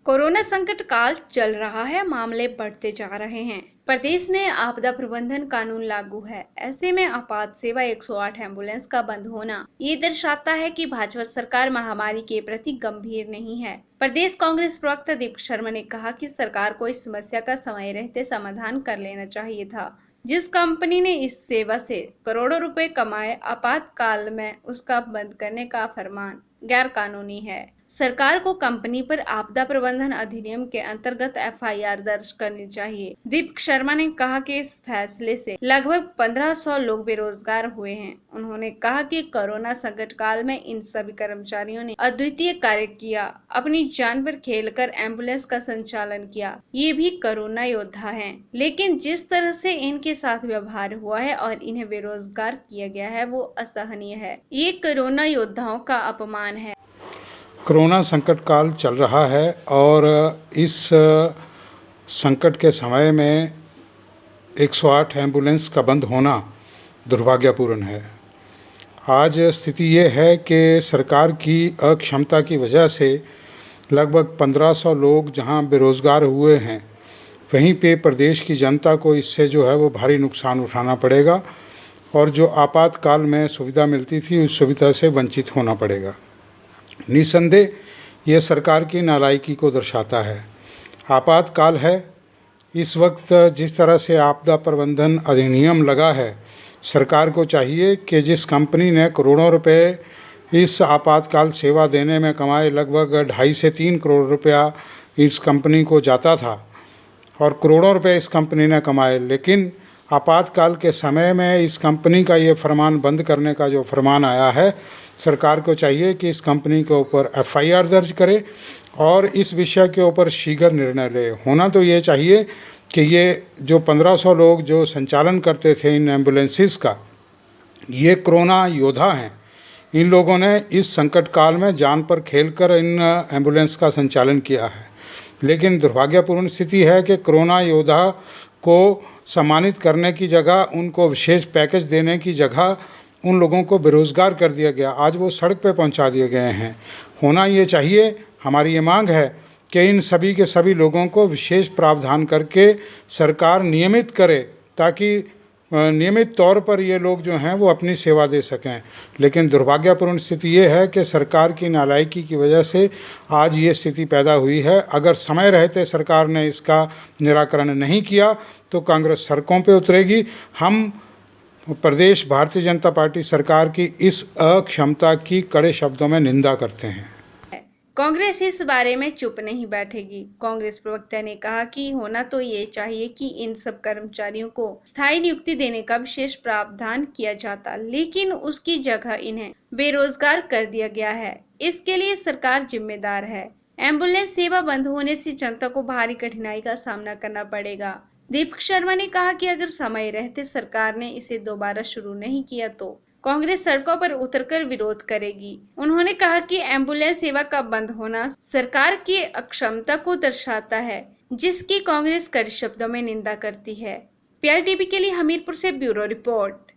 Corona संकट काल चल रहा है, मामले बढ़ते जा रहे हैं। प्रदेश में आपदा प्रबंधन कानून लागू है। ऐसे में आपात सेवा 108 एम्बुलेंस का बंद होना ये दर्शाता है कि भाजपा सरकार महामारी के प्रति गंभीर नहीं है। प्रदेश कांग्रेस प्रवक्ता दीपक शर्मा ने कहा कि सरकार को इस समस्या का समय रहते समाधान कर लेना चाहिए था। जिस कंपनी ने इस सेवा से करोड़ों रुपए कमाए, आपातकाल में उसका बंद करने का फरमान गैर कानूनी है। सरकार को कंपनी पर आपदा प्रबंधन अधिनियम के अंतर्गत एफआईआर दर्ज करनी चाहिए। दीपक शर्मा ने कहा कि इस फैसले से लगभग 1500 लोग बेरोजगार हुए हैं। उन्होंने कहा कि कोरोना संकट काल में इन सभी कर्मचारियों ने अद्वितीय कार्य किया, अपनी जान पर खेलकर एम्बुलेंस का संचालन किया। ये भी कोरोना योद्धा हैं, लेकिन जिस तरह से इनके साथ व्यवहार हुआ है और इन्हें बेरोजगार किया गया है वो असहनीय है। ये कोरोना योद्धाओं का अपमान है। कोरोना संकट काल चल रहा है और इस संकट के समय में 108 एम्बुलेंस का बंद होना दुर्भाग्यपूर्ण है। आज स्थिति ये है कि सरकार की अक्षमता की वजह से लगभग 1500 लोग जहां बेरोज़गार हुए हैं, वहीं पे प्रदेश की जनता को इससे जो है वो भारी नुकसान उठाना पड़ेगा और जो आपातकाल में सुविधा मिलती थी उस सुविधा से वंचित होना पड़ेगा। निस्संदेह ये सरकार की नालायकी को दर्शाता है। आपातकाल है, इस वक्त जिस तरह से आपदा प्रबंधन अधिनियम लगा है, सरकार को चाहिए कि जिस कंपनी ने करोड़ों रुपए इस आपातकाल सेवा देने में कमाए, लगभग 2.5 से 3 करोड़ रुपया इस कंपनी को जाता था और करोड़ों रुपए इस कंपनी ने कमाए, लेकिन आपातकाल के समय में इस कंपनी का ये फरमान बंद करने का जो फरमान आया है, सरकार को चाहिए कि इस कंपनी के ऊपर एफआईआर दर्ज करे और इस विषय के ऊपर शीघ्र निर्णय ले। होना तो ये चाहिए कि ये जो 1500 लोग जो संचालन करते थे इन एम्बुलेंसेस का, ये कोरोना योद्धा हैं। इन लोगों ने इस संकट काल में जान पर खेलकर इन एम्बुलेंस का संचालन किया है, लेकिन दुर्भाग्यपूर्ण स्थिति है कि कोरोना योद्धा को सम्मानित करने की जगह, उनको विशेष पैकेज देने की जगह उन लोगों को बेरोज़गार कर दिया गया। आज वो सड़क पे पहुंचा दिए गए हैं। होना ये चाहिए, हमारी ये मांग है कि इन सभी के सभी लोगों को विशेष प्रावधान करके सरकार नियमित करे, ताकि नियमित तौर पर ये लोग जो हैं वो अपनी सेवा दे सकें। लेकिन दुर्भाग्यपूर्ण स्थिति ये है कि सरकार की नालायकी की वजह से आज ये स्थिति पैदा हुई है। अगर समय रहते सरकार ने इसका निराकरण नहीं किया तो कांग्रेस सड़कों पे उतरेगी। हम प्रदेश भारतीय जनता पार्टी सरकार की इस अक्षमता की कड़े शब्दों में निंदा करते हैं। कांग्रेस इस बारे में चुप नहीं बैठेगी। कांग्रेस प्रवक्ता ने कहा कि होना तो ये चाहिए कि इन सब कर्मचारियों को स्थायी नियुक्ति देने का विशेष प्रावधान किया जाता, लेकिन उसकी जगह इन्हें बेरोजगार कर दिया गया है। इसके लिए सरकार जिम्मेदार है। एम्बुलेंस सेवा बंद होने से जनता को भारी कठिनाई का सामना करना पड़ेगा। दीपक शर्मा ने कहा कि अगर समय रहते सरकार ने इसे दोबारा शुरू नहीं किया तो कांग्रेस सड़कों पर उतरकर विरोध करेगी। उन्होंने कहा कि एम्बुलेंस सेवा का बंद होना सरकार की अक्षमता को दर्शाता है, जिसकी कांग्रेस कड़े शब्दों में निंदा करती है। पीआरटीवी के लिए हमीरपुर से ब्यूरो रिपोर्ट।